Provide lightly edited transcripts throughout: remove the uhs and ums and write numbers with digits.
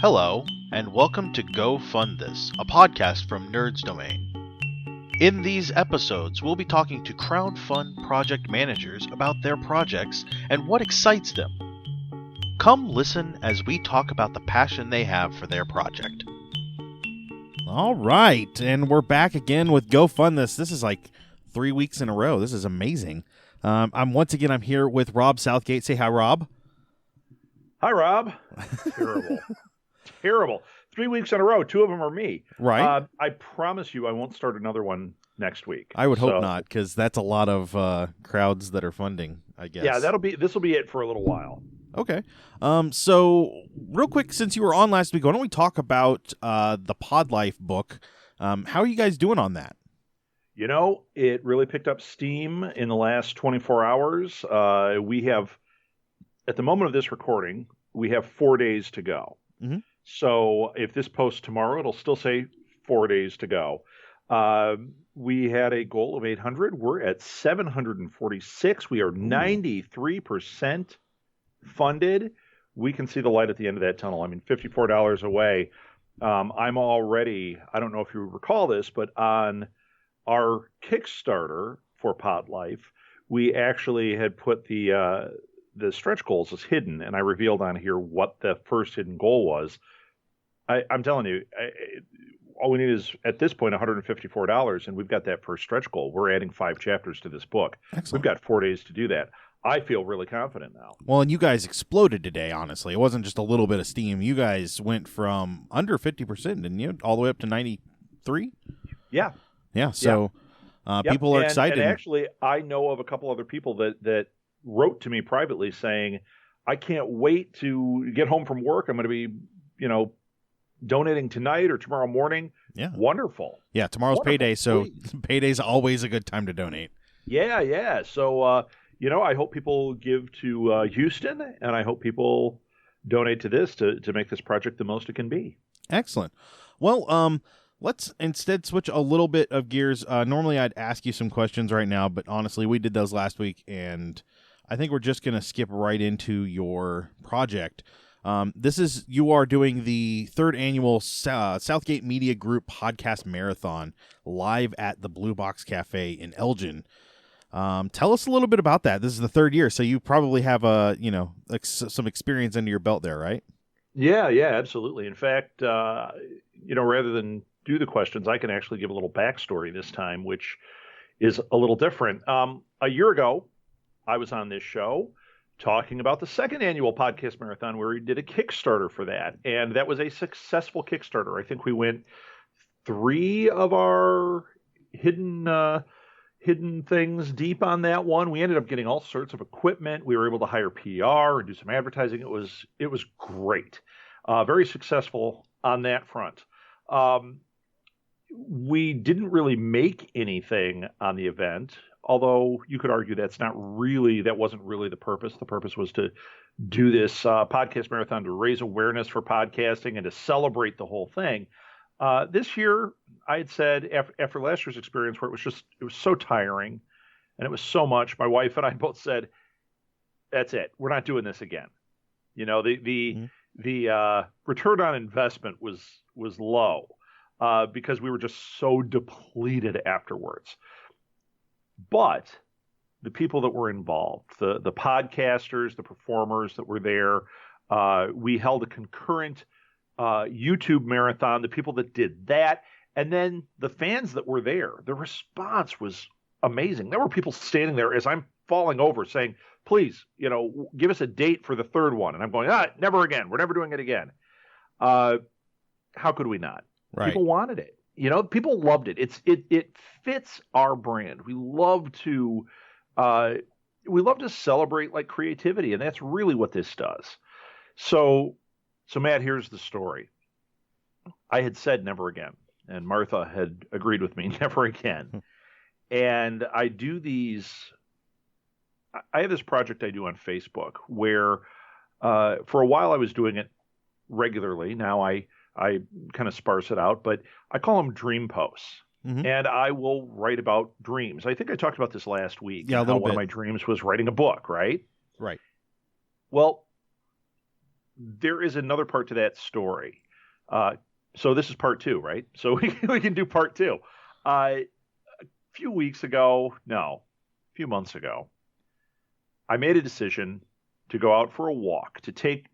Hello, and welcome to Go Fund This, a podcast from Nerds Domain. In these episodes, we'll be talking to crowdfund project managers about their projects and what excites them. Come listen as we talk about the passion they have for their project. All right, and we're back again with Go Fund This. This is like 3 weeks in a row. This is amazing. I'm here with Rob Southgate. Say hi, Rob. Hi, Rob. Terrible. 3 weeks in a row. Two of them are me. Right. I promise you I won't start another one next week. I would hope not, because that's a lot of crowds that are funding, I guess. Yeah, this will be it for a little while. Okay. So real quick, since you were on last week, why don't we talk about the Pod Life book? How are you guys doing on that? You know, it really picked up steam in the last 24 hours. We have, at the moment of this recording, we have 4 days to go. Mm-hmm. So if this posts tomorrow, it'll still say 4 days to go. We had a goal of 800. We're at 746. We are 93% funded. We can see the light at the end of that tunnel. I mean, $54 away. I'm already, I don't know if you recall this, but on our Kickstarter for Pod Life, we actually had put the stretch goals as hidden, and I revealed on here what the first hidden goal was. I'm telling you, all we need is, at this point, $154, and we've got that first stretch goal. We're adding 5 chapters to this book. Excellent. We've got 4 days to do that. I feel really confident now. Well, and you guys exploded today, honestly. It wasn't just a little bit of steam. You guys went from under 50%, didn't you? All the way up to 93? Yeah. Yeah, so Yep. People are excited. And actually, I know of a couple other people that wrote to me privately saying, I can't wait to get home from work. I'm going to be, donating tonight or tomorrow morning. Yeah. Wonderful. Yeah, tomorrow's Wonderful. payday, so Please. payday's always a good time to donate. Yeah. So, I hope people give to Houston, and I hope people donate to this to make this project the most it can be. Excellent. Well, let's instead switch a little bit of gears. Normally, I'd ask you some questions right now, but honestly, we did those last week, and I think we're just going to skip right into your project. You are doing the third annual Southgate Media Group podcast marathon live at the Blue Box Cafe in Elgin. Tell us a little bit about that. This is the third year, so you probably have some experience under your belt there, right? Yeah, absolutely. In fact, rather than do the questions, I can actually give a little backstory this time, which is a little different. A year ago, I was on this show talking about the second annual podcast marathon, where we did a Kickstarter for that. And that was a successful Kickstarter. I think we went 3 of our hidden things deep on that one. We ended up getting all sorts of equipment. We were able to hire PR and do some advertising. It was great. Very successful on that front. We didn't really make anything on the event, although you could argue that wasn't really the purpose. The purpose was to do this podcast marathon to raise awareness for podcasting and to celebrate the whole thing. This year, I had said, after last year's experience, where it was so tiring and it was so much, my wife and I both said, that's it. We're not doing this again. The return on investment was low because we were just so depleted afterwards. But the people that were involved, the podcasters, the performers that were there, we held a concurrent YouTube marathon, the people that did that, and then the fans that were there, the response was amazing. There were people standing there as I'm falling over saying, please, give us a date for the third one. And I'm going, never again. We're never doing it again. How could we not? Right. People wanted it. People loved it. It fits our brand. We love to celebrate like creativity, and that's really what this does. So Matt, here's the story. I had said never again, and Martha had agreed with me, never again. And I have this project I do on Facebook where for a while I was doing it regularly. Now I kind of sparse it out, but I call them dream posts. Mm-hmm. And I will write about dreams. I think I talked about this last week. Yeah, one of my dreams was writing a book, right? Right. Well, there is another part to that story. So this is part two, right? So we can do part two. A few months ago, I made a decision to go out for a walk, to take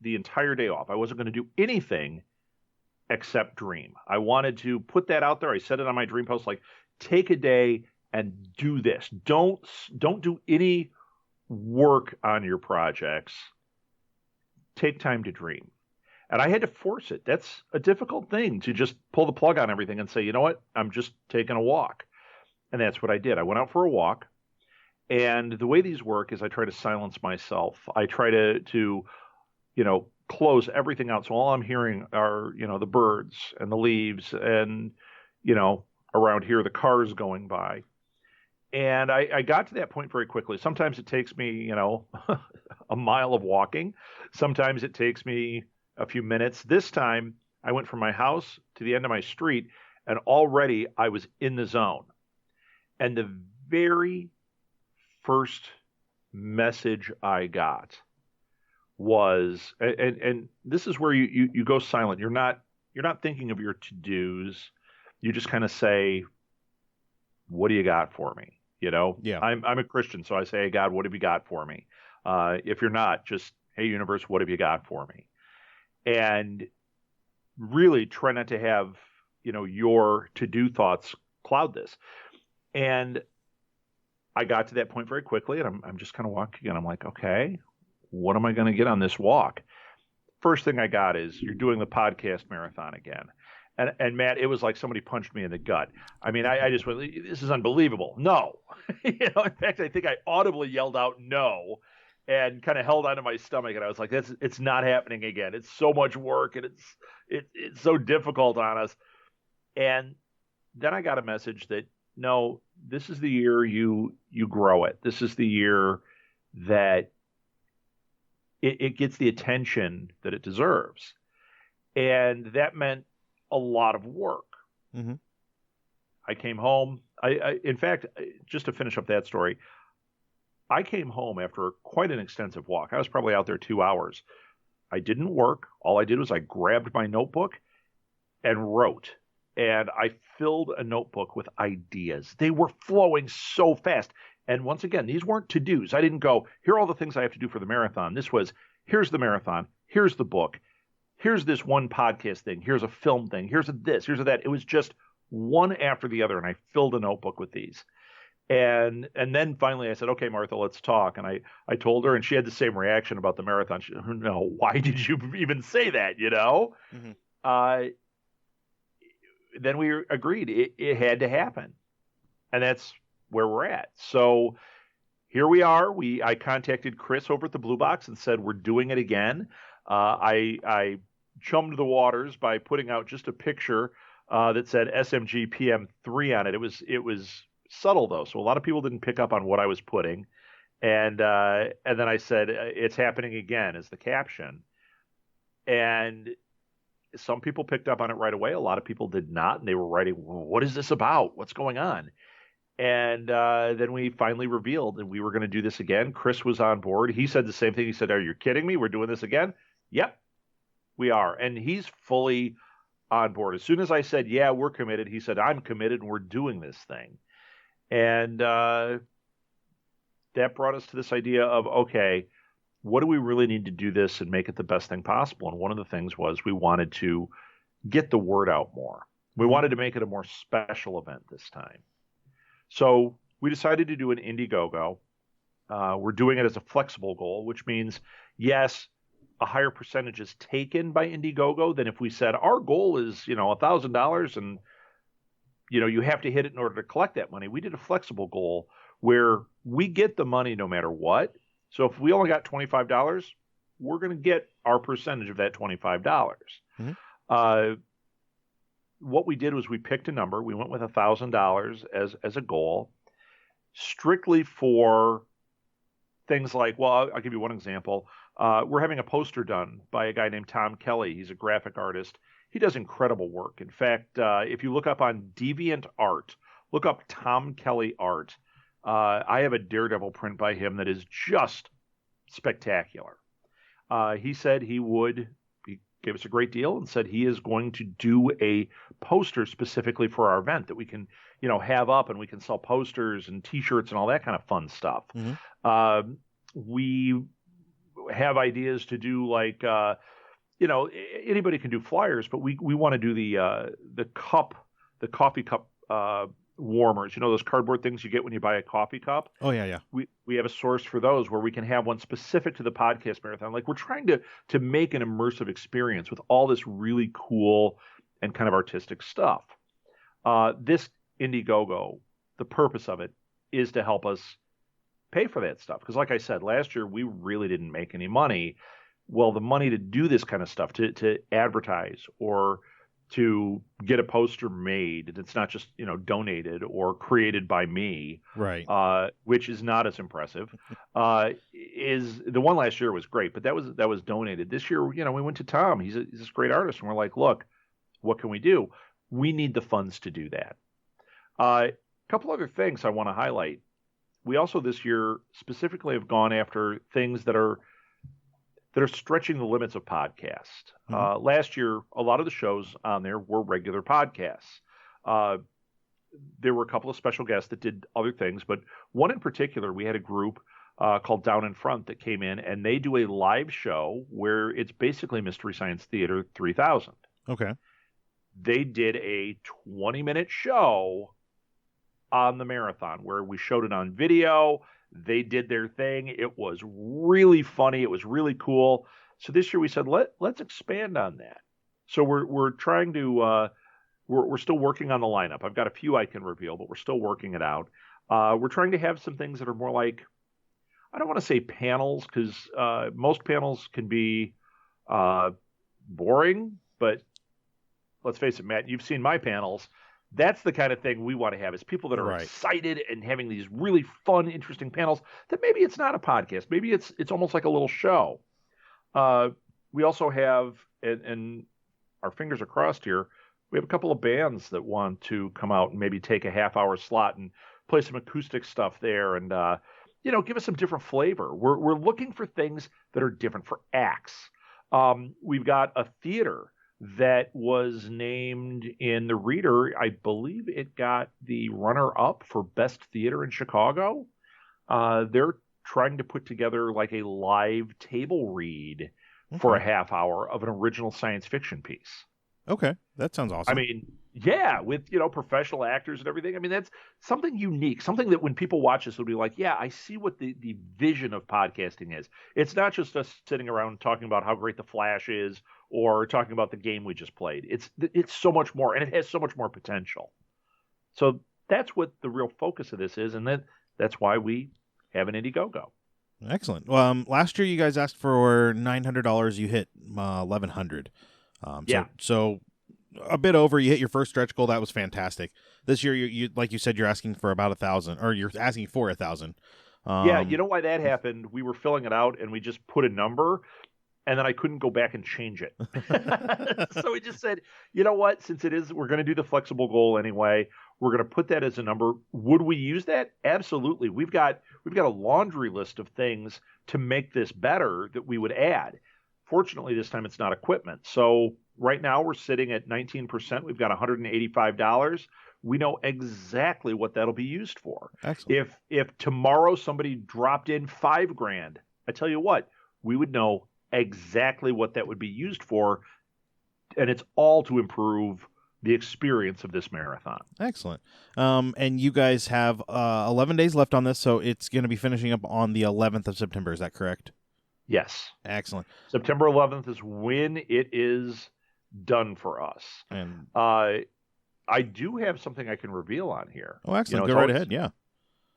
the entire day off. I wasn't going to do anything except dream. I wanted to put that out there. I said it on my dream post, like, take a day and do this. Don't do any work on your projects. Take time to dream. And I had to force it. That's a difficult thing, to just pull the plug on everything and say, you know what, I'm just taking a walk. And that's what I did. I went out for a walk. And the way these work is I try to silence myself. I try to close everything out. So all I'm hearing are, the birds and the leaves and, around here, the cars going by. And I got to that point very quickly. Sometimes it takes me, a mile of walking. Sometimes it takes me a few minutes. This time I went from my house to the end of my street, and already I was in the zone. And the very first message I got was, and this is where you go silent. You're not thinking of your to-dos. You just kind of say, what do you got for me? Yeah. I'm a Christian, so I say, hey, God, what have you got for me? If you're not, just, hey, universe, what have you got for me? And really try not to have, your to-do thoughts cloud this. And I got to that point very quickly, and I'm just kind of walking, and I'm like, okay, what am I going to get on this walk? First thing I got is, you're doing the podcast marathon again. And Matt, it was like somebody punched me in the gut. I mean, I just went, this is unbelievable. No. In fact, I think I audibly yelled out no, and kind of held onto my stomach. And I was like, it's not happening again. It's so much work, and it's so difficult on us. And then I got a message that, no, this is the year you grow it. This is the year that it gets the attention that it deserves. And that meant a lot of work. Mm-hmm. I came home. In fact, just to finish up that story, I came home after quite an extensive walk. I was probably out there 2 hours. I didn't work. All I did was I grabbed my notebook and wrote. And I filled a notebook with ideas. They were flowing so fast. And once again, these weren't to-dos. I didn't go, here are all the things I have to do for the marathon. This was, here's the marathon. Here's the book. Here's this one podcast thing. Here's a film thing. Here's a this. Here's a that. It was just one after the other, and I filled a notebook with these. And then finally I said, okay, Martha, let's talk. And I told her, and she had the same reaction about the marathon. She said, no, why did you even say that, Mm-hmm. Then we agreed it had to happen. And that's where we're at. So here we are. I contacted Chris over at the Blue Box and said, we're doing it again. I chummed the waters by putting out just a picture that said SMG PM3 on it. It was subtle though, so a lot of people didn't pick up on what I was putting. And then I said, it's happening again as the caption. And some people picked up on it right away. A lot of people did not, and they were writing, what is this about? What's going on? And then we finally revealed that we were going to do this again. Chris was on board. He said the same thing. He said, are you kidding me? We're doing this again? Yep, we are. And he's fully on board. As soon as I said, yeah, we're committed, he said, I'm committed, and we're doing this thing. And that brought us to this idea of, okay, what do we really need to do this and make it the best thing possible? And one of the things was we wanted to get the word out more. We wanted to make it a more special event this time. So we decided to do an Indiegogo. We're doing it as a flexible goal, which means, yes, a higher percentage is taken by Indiegogo than if we said our goal is, $1,000 and, you have to hit it in order to collect that money. We did a flexible goal where we get the money no matter what. So if we only got $25, we're going to get our percentage of that $25. Mm-hmm. What we did was we picked a number. We went with $1,000 as a goal, strictly for things like, well, I'll give you one example. We're having a poster done by a guy named Tom Kelly. He's a graphic artist. He does incredible work. In fact, if you look up on DeviantArt, look up Tom Kelly art. I have a Daredevil print by him that is just spectacular. He said he gave us a great deal and said he is going to do a poster specifically for our event that we can, have up, and we can sell posters and T-shirts and all that kind of fun stuff. Mm-hmm. We have ideas to do like, anybody can do flyers, but we want to do the coffee cup warmers. Those cardboard things you get when you buy a coffee cup. Oh yeah, yeah. We have a source for those where we can have one specific to the podcast marathon. Like, we're trying to make an immersive experience with all this really cool and kind of artistic stuff. This Indiegogo, the purpose of it is to help us pay for that stuff. Because like I said, last year we really didn't make any money. Well, the money to do this kind of stuff, to advertise or to get a poster made that's not just, donated or created by me, right? Which is not as impressive. Is the one last year was great, but that was donated. This year, we went to Tom. He's this great artist, and we're like, look, what can we do? We need the funds to do that. A couple other things I want to highlight. We also this year specifically have gone after things that are stretching the limits of podcast. Mm-hmm. Last year, a lot of the shows on there were regular podcasts. There were a couple of special guests that did other things, but one in particular, we had a group called Down in Front that came in, and they do a live show where it's basically Mystery Science Theater 3000. Okay. They did a 20-minute show on the marathon where we showed it on video. They did their thing. It was really funny. It was really cool. So this year we said, let's expand on that. So we're trying to we're still working on the lineup. I've got a few I can reveal, but we're still working it out. We're trying to have some things that are more like, I don't want to say panels, because most panels can be boring, but let's face it, Matt, you've seen my panels. That's the kind of thing we want to have, is people that are right. excited and having these really fun, interesting panels that maybe it's not a podcast. Maybe it's almost like a little show. We also have, and our fingers are crossed here, we have a couple of bands that want to come out and maybe take a half-hour slot and play some acoustic stuff there and, give us some different flavor. We're looking for things that are different, for acts. We've got a theater that was named in the Reader. I believe it got the runner-up for Best Theater in Chicago. They're trying to put together like a live table read for a half hour of an original science fiction piece. Okay, that sounds awesome. I mean, yeah, with professional actors and everything. I mean, that's something unique, something that when people watch this, they'll be like, yeah, I see what the vision of podcasting is. It's not just us sitting around talking about how great The Flash is or talking about the game we just played. It's so much more, and it has so much more potential. So that's what the real focus of this is, and that's why we have an Indiegogo. Excellent. Last year you guys asked for $900. You hit $1,100. Yeah. So a bit over. You hit your first stretch goal. That was fantastic. This year, you like you said, you're asking for about 1,000, or you're asking for 1,000. Yeah, you know why that happened? We were filling it out, and we just put a number, and then I couldn't go back and change it. So we just said, you know what? Since we're going to do the flexible goal anyway. We're going to put that as a number. Would we use that? Absolutely. We've got a laundry list of things to make this better that we would add. Fortunately, this time it's not equipment. So right now we're sitting at 19%. We've got $185. We know exactly what that'll be used for. Excellent. If tomorrow somebody dropped in $5,000, I tell you what, we would know exactly what that would be used for, and it's all to improve the experience of this marathon. Excellent. And you guys have 11 days left on this, so it's going to be finishing up on the 11th of September. Is that correct? Yes. Excellent. September 11th is when it is done for us. And I do have something I can reveal on here. Oh, excellent. Go right ahead. Yeah.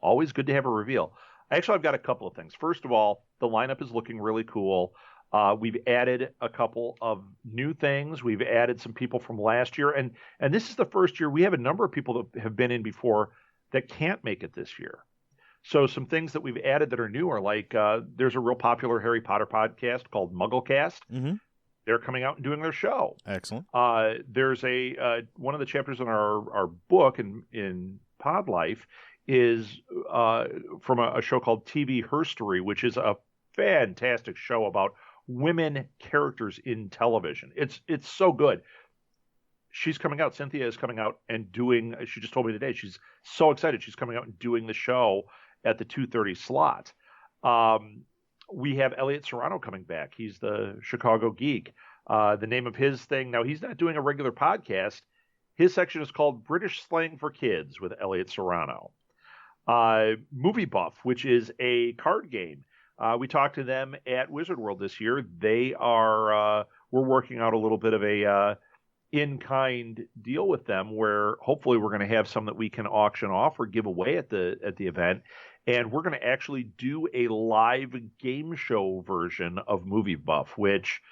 Always good to have a reveal. Actually, I've got a couple of things. First of all, the lineup is looking really cool. We've added a couple of new things. We've added some people from last year. And this is the first year we have a number of people that have been in before that can't make it this year. So some things that we've added that are new are like there's a real popular Harry Potter podcast called Mugglecast. Mm-hmm. They're coming out and doing their show. Excellent. There's one of the chapters in our book in Pod Life is from a show called TV Herstory, which is a fantastic show about women characters in television. It's so good. She's coming out. Cynthia is coming out and doing. She just told me today. She's so excited. She's coming out and doing the show at the 2:30 slot. We have Elliot Serrano coming back. He's the Chicago Geek. The name of his thing. Now he's not doing a regular podcast. His section is called British Slang for Kids with Elliot Serrano. Movie Buff, which is a card game. We talked to them at Wizard World this year. They are. We're working out a little bit of a in-kind deal with them, where hopefully we're going to have some that we can auction off or give away at the event, and we're going to actually do a live game show version of Movie Buff. Which,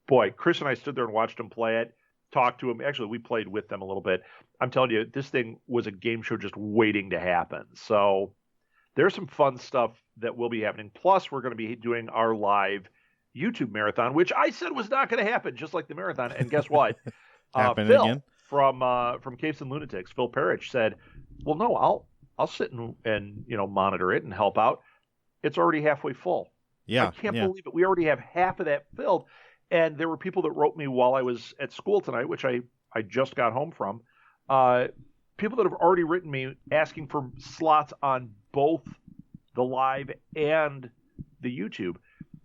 boy, Chris and I stood there and watched them play it, talked to them. Actually, we played with them a little bit. I'm telling you, this thing was a game show just waiting to happen. So there's some fun stuff that will be happening. Plus, we're going to be doing our live YouTube marathon, which I said was not going to happen, just like the marathon. And guess what? Phil again? from Capes and Lunatics, Phil Parrish, said, "Well, no, I'll sit and monitor it and help out. It's already halfway full." Yeah, I can't believe it. We already have half of that filled. And there were people that wrote me while I was at school tonight, which I just got home from. People that have already written me asking for slots on both the live and the YouTube.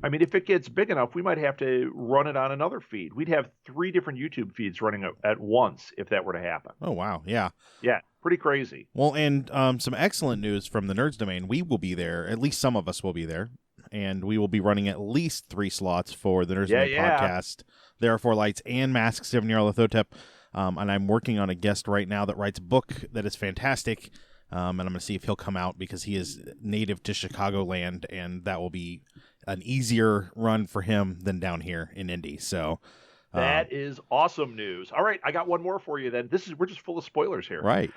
I mean, if it gets big enough, we might have to run it on another feed. We'd have 3 different YouTube feeds running at once if that were to happen. Oh, wow. Yeah. Yeah, pretty crazy. Well, and some excellent news from the Nerds Domain. We will be there. At least some of us will be there. And we will be running at least 3 slots for the Nerds Domain podcast. There Are 4 Lights and Masks of Nyarlathotep. And I'm working on a guest right now that writes a book that is fantastic. And I'm going to see if he'll come out, because he is native to Chicagoland, and that will be an easier run for him than down here in Indy. So that is awesome news. All right, I got one more for you then. We're just full of spoilers here. Right.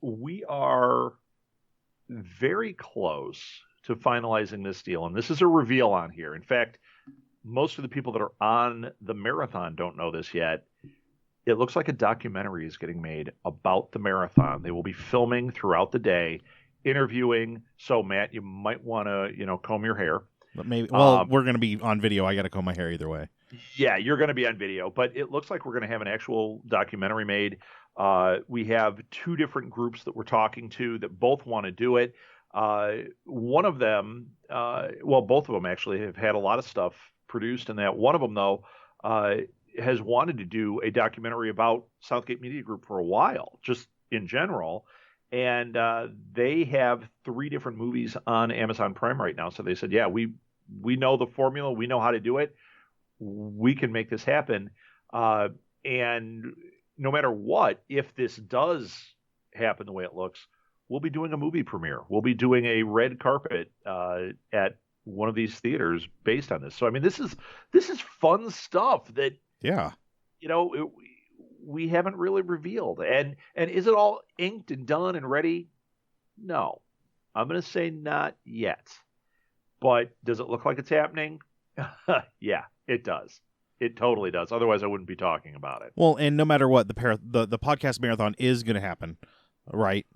We are very close to finalizing this deal, and this is a reveal on here. In fact, most of the people that are on the marathon don't know this yet. It looks like a documentary is getting made about the marathon. They will be filming throughout the day, interviewing. So, Matt, you might want to, comb your hair. But maybe. Well, we're going to be on video. I got to comb my hair either way. Yeah, you're going to be on video, but it looks like we're going to have an actual documentary made. We have 2 different groups that we're talking to that both want to do it. One of them, both of them actually have had a lot of stuff produced in that. One of them, though, has wanted to do a documentary about Southgate Media Group for a while, just in general. And they have 3 different movies on Amazon Prime right now. So they said, yeah, we know the formula. We know how to do it. We can make this happen. And no matter what, if this does happen the way it looks, we'll be doing a movie premiere. We'll be doing a red carpet at one of these theaters based on this. So, I mean, this is fun stuff that, we haven't really revealed. And is it all inked and done and ready? No. I'm going to say not yet. But does it look like it's happening? Yeah, it does. It totally does. Otherwise, I wouldn't be talking about it. Well, and no matter what, the podcast marathon is going to happen, right?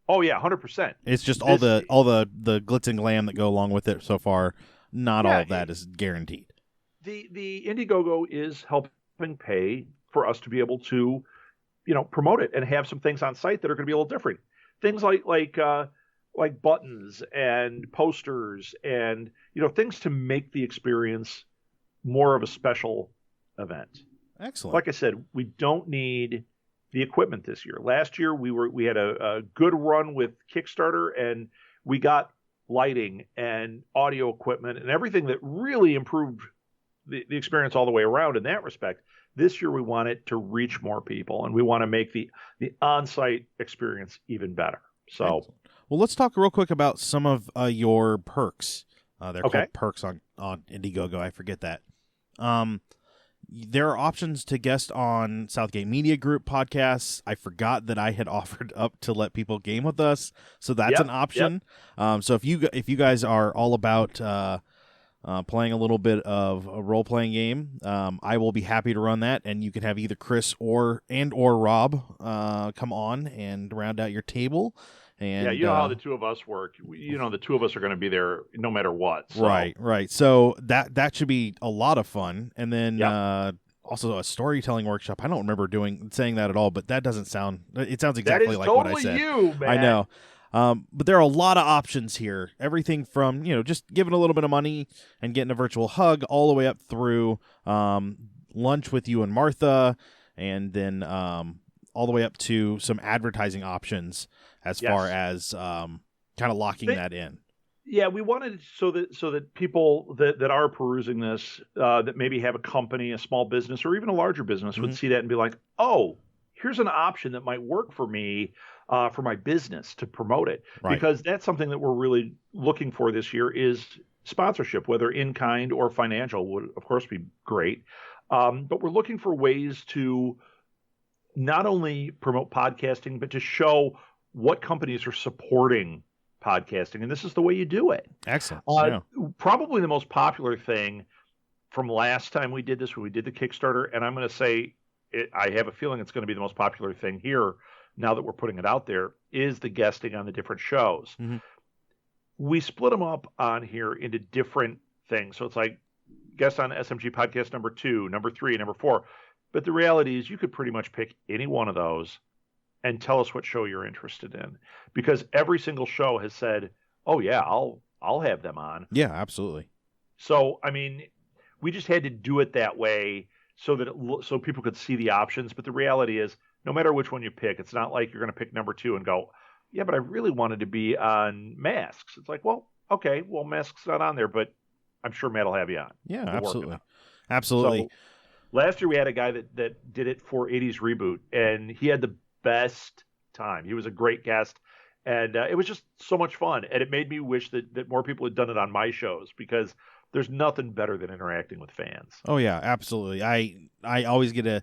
Oh yeah, 100%. It's just all the glitz and glam that go along with it so far. Not all of that is guaranteed. The Indiegogo is helping pay for us to be able to, promote it and have some things on site that are going to be a little different. Things like buttons and posters and things to make the experience more of a special event. Excellent. Like I said, we don't need the equipment this year. Last year we had a good run with Kickstarter, and we got lighting and audio equipment and everything that really improved the experience all the way around in that respect. This year we want it to reach more people, and we want to make the on-site experience even better. So, excellent. Well, let's talk real quick about some of your perks. They're called perks on Indiegogo. I forget that. There are options to guest on Southgate Media Group podcasts. I forgot that I had offered up to let people game with us, so that's an option. So if you guys are all about playing a little bit of a role playing game, I will be happy to run that, and you can have either Chris or Rob come on and round out your table And yeah, you know how the two of us work. The two of us are going to be there no matter what. So. Right. So that should be a lot of fun. And then also a storytelling workshop. I don't remember saying that at all, but that doesn't sound. It sounds exactly like what I said. That is totally you, man. I know. But there are a lot of options here. Everything from just giving a little bit of money and getting a virtual hug, all the way up through lunch with you and Martha, and then all the way up to some advertising options as far as kind of locking that in. Yeah, we wanted so that people that are perusing this, that maybe have a company, a small business, or even a larger business would see that and be like, oh, here's an option that might work for me, for my business to promote it. Right. Because that's something that we're really looking for this year is sponsorship, whether in kind or financial would, of course, be great. But we're looking for ways to not only promote podcasting, but to show what companies are supporting podcasting, and this is the way you do it. Excellent. Probably the most popular thing from last time we did this, when we did the Kickstarter, and I'm going to say I have a feeling it's going to be the most popular thing here now that we're putting it out there, is the guesting on the different shows. Mm-hmm. We split them up on here into different things. So it's like guest on SMG podcast number 2, number 3, number 4. But the reality is you could pretty much pick any one of those and tell us what show you're interested in, because every single show has said, "Oh yeah, I'll have them on." Yeah, absolutely. So I mean, we just had to do it that way so that so people could see the options. But the reality is, no matter which one you pick, it's not like you're going to pick number 2 and go, "Yeah, but I really wanted to be on Masks." It's like, well, okay, well, Masks not on there, but I'm sure Matt will have you on. Yeah, absolutely. So, last year we had a guy that did it for 80s Reboot, and he had the best time. He was a great guest, and it was just so much fun. And it made me wish that more people had done it on my shows, because there's nothing better than interacting with fans. Oh yeah, absolutely. I always get a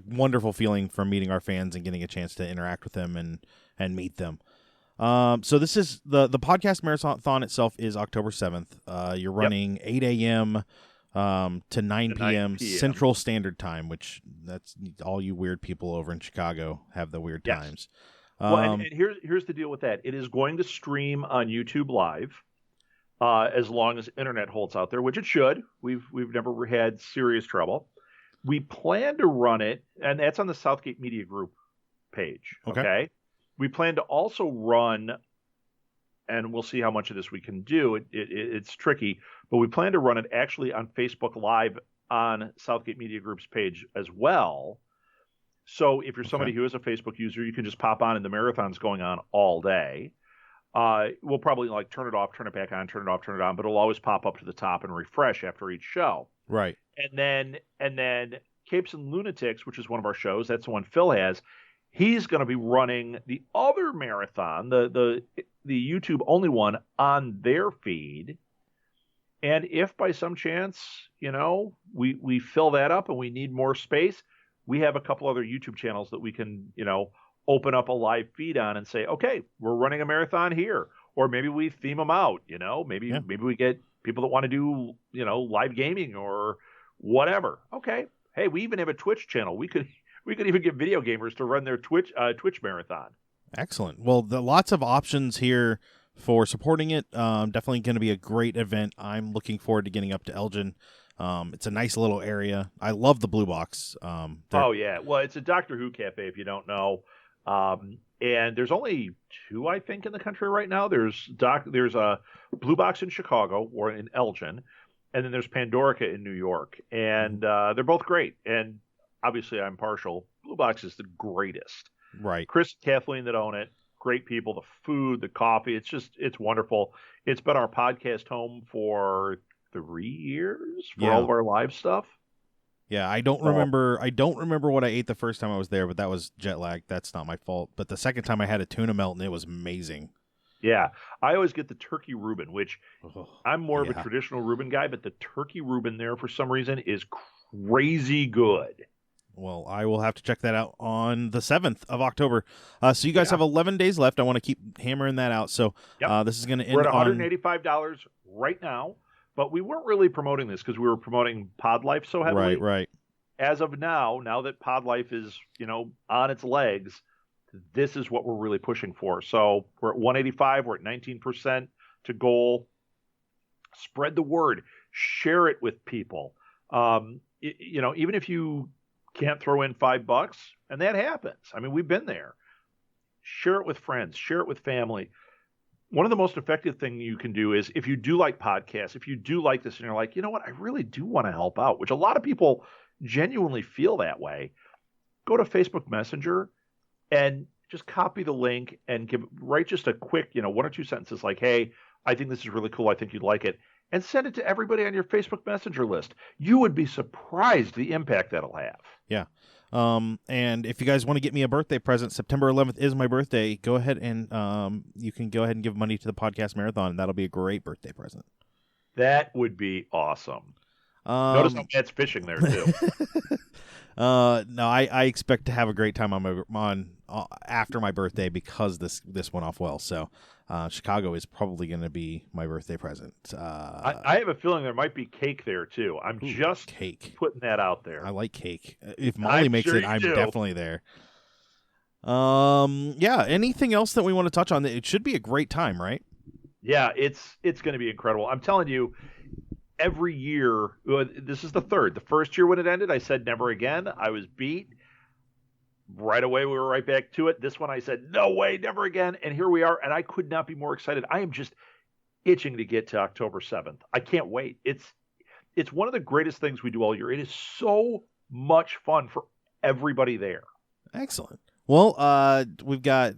wonderful feeling from meeting our fans and getting a chance to interact with them and meet them. So this is the podcast marathon itself is October 7th. You're running 8 a.m. To 9 p.m. Central Standard Time, which that's all you weird people over in Chicago have the weird times. Well, and here's the deal with that. It is going to stream on YouTube Live, as long as internet holds out there, which it should. We've never had serious trouble. We plan to run it, and that's on the Southgate Media Group page. Okay? We plan to also run, and we'll see how much of this we can do. It's tricky, but we plan to run it actually on Facebook Live on Southgate Media Group's page as well. So if you're somebody who is a Facebook user, you can just pop on, and the marathon's going on all day. We'll probably turn it off, turn it back on, turn it off, turn it on, but it'll always pop up to the top and refresh after each show. Right. And then Capes and Lunatics, which is one of our shows, that's the one Phil has. He's going to be running the other marathon, the YouTube only one, on their feed. And if by some chance, we fill that up and we need more space, we have a couple other YouTube channels that we can, open up a live feed on and say, okay, we're running a marathon here. Or maybe we theme them out, maybe we get people that want to do, live gaming or whatever. Okay. Hey, we even have a Twitch channel. We could even get video gamers to run their Twitch marathon. Excellent. Well, lots of options here for supporting it. Definitely going to be a great event. I'm looking forward to getting up to Elgin. It's a nice little area. I love the Blue Box. Oh yeah, well, it's a Doctor Who cafe if you don't know. And there's only 2, I think, in the country right now. There's a Blue Box in Chicago or in Elgin, and then there's Pandorica in New York, and they're both great. And obviously, I'm partial. Blue Box is the greatest. Right. Chris and Kathleen that own it, great people. The food, the coffee, it's wonderful. It's been our podcast home for 3 years for all of our live stuff. Yeah, I don't remember what I ate the first time I was there, but that was jet lag. That's not my fault. But the second time I had a tuna melt, and it was amazing. Yeah, I always get the turkey Reuben, which I'm more of a traditional Reuben guy, but the turkey Reuben there for some reason is crazy good. Well, I will have to check that out on the 7th of October. So you guys have 11 days left. I want to keep hammering that out. So this is going to end. We're at $185 right now, but we weren't really promoting this because we were promoting Pod Life so heavily. Right. As of now that Pod Life is, on its legs, this is what we're really pushing for. So we're at 185. We're at 19% to goal. Spread the word. Share it with people. Even if you can't throw in $5, and that happens. I mean, we've been there. Share it with friends. Share it with family. One of the most effective things you can do is, if you do like podcasts, if you do like this, and you're like, you know what, I really do want to help out, which a lot of people genuinely feel that way, go to Facebook Messenger and just copy the link and write just a quick, 1 or 2 sentences like, hey, I think this is really cool. I think you'd like it. And send it to everybody on your Facebook Messenger list. You would be surprised the impact that'll have. Yeah. And if you guys want to get me a birthday present, September 11th is my birthday. Go ahead and you can go ahead and give money to the podcast marathon, and that'll be a great birthday present. That would be awesome. Notice how Matt's fishing there too. No, I expect to have a great time on after my birthday because this went off well. So Chicago is probably going to be my birthday present. I have a feeling there might be cake there too. I'm just putting that out there. I like cake. If Molly makes it, I'm definitely there. Yeah. Anything else that we want to touch on? It should be a great time, right? Yeah, it's going to be incredible. I'm telling you. Every year, this is the third. The first year when it ended, I said never again. I was beat. Right away, we were right back to it. This one, I said, no way, never again. And here we are, and I could not be more excited. I am just itching to get to October 7th. I can't wait. It's one of the greatest things we do all year. It is so much fun for everybody there. Excellent. Well, we've got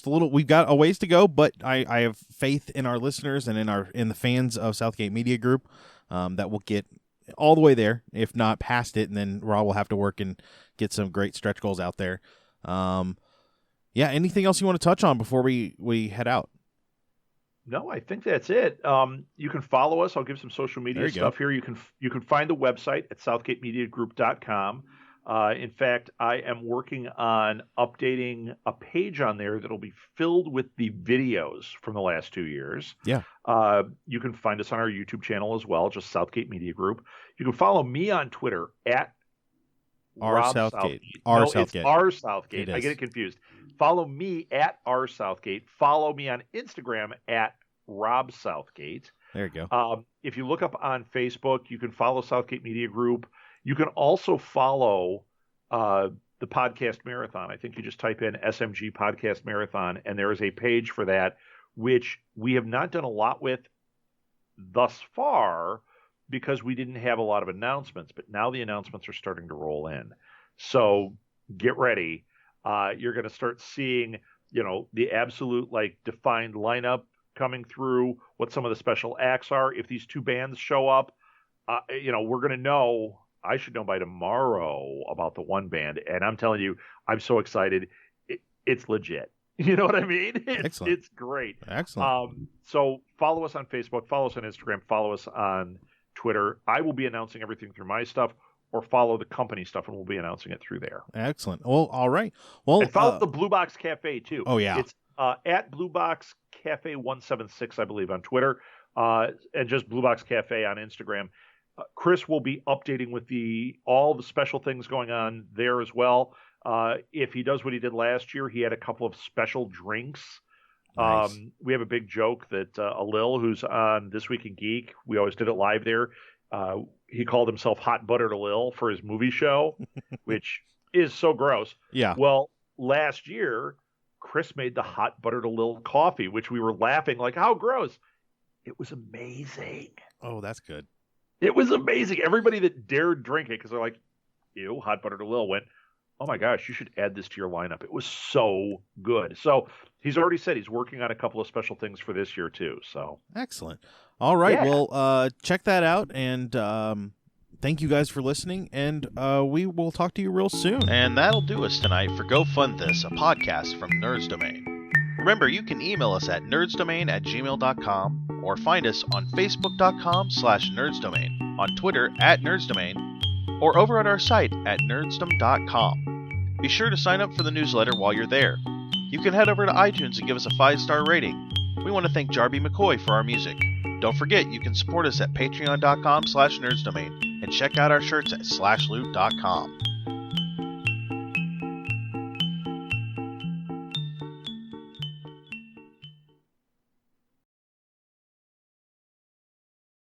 we've got a ways to go, but I have faith in our listeners and in the fans of Southgate Media Group that we'll get all the way there, if not past it, and then Rob will have to work and get some great stretch goals out there. Yeah, anything else you want to touch on before we head out? No, I think that's it. You can follow us. I'll give some social media stuff here. You can find the website at southgatemediagroup.com. In fact, I am working on updating a page on there that'll be filled with the videos from the last 2 years. Yeah. You can find us on our YouTube channel as well, just Southgate Media Group. You can follow me on Twitter at Southgate. It's R Southgate. I get it confused. Follow me at R Southgate. Follow me on Instagram at Rob Southgate. There you go. If you look up on Facebook, you can follow Southgate Media Group. You can also follow the podcast marathon. I think you just type in SMG Podcast Marathon, and there is a page for that, which we have not done a lot with thus far because we didn't have a lot of announcements. But now the announcements are starting to roll in. So get ready. You're going to start seeing, the absolute defined lineup coming through, what some of the special acts are. If these 2 bands show up, we're going to know. I should know by tomorrow about the one band, and I'm telling you, I'm so excited. It's legit. You know what I mean? Excellent. It's great. Excellent. So follow us on Facebook, follow us on Instagram, follow us on Twitter. I will be announcing everything through my stuff, or follow the company stuff, and we'll be announcing it through there. Excellent. Well, all right. Well, and follow the Blue Box Cafe too. Oh yeah. It's at Blue Box Cafe 176, I believe, on Twitter, and just Blue Box Cafe on Instagram. Chris will be updating with all the special things going on there as well. If he does what he did last year, he had a couple of special drinks. Nice. We have a big joke that Alil, who's on This Week in Geek, we always did it live there. He called himself Hot Buttered Alil for his movie show, which is so gross. Yeah. Well, last year, Chris made the Hot Buttered Alil coffee, which we were laughing like, how gross. It was amazing. Oh, that's good. It was amazing. Everybody that dared drink it, because they're like, ew, Hot Buttered Alil, went, oh my gosh, you should add this to your lineup. It was so good. So he's already said he's working on a couple of special things for this year too. So excellent. All right. Yeah. Well, check that out. And thank you guys for listening. And we will talk to you real soon. And that'll do us tonight for Go Fund This, a podcast from Nerds Domain. Remember, you can email us at nerdsdomain@gmail.com or find us on facebook.com/nerdsdomain, on Twitter @nerdsdomain, or over at our site at nerdsdom.com. Be sure to sign up for the newsletter while you're there. You can head over to iTunes and give us a 5-star rating. We want to thank Jarby McCoy for our music. Don't forget, you can support us at patreon.com/nerdsdomain and check out our shirts at slashloot.com.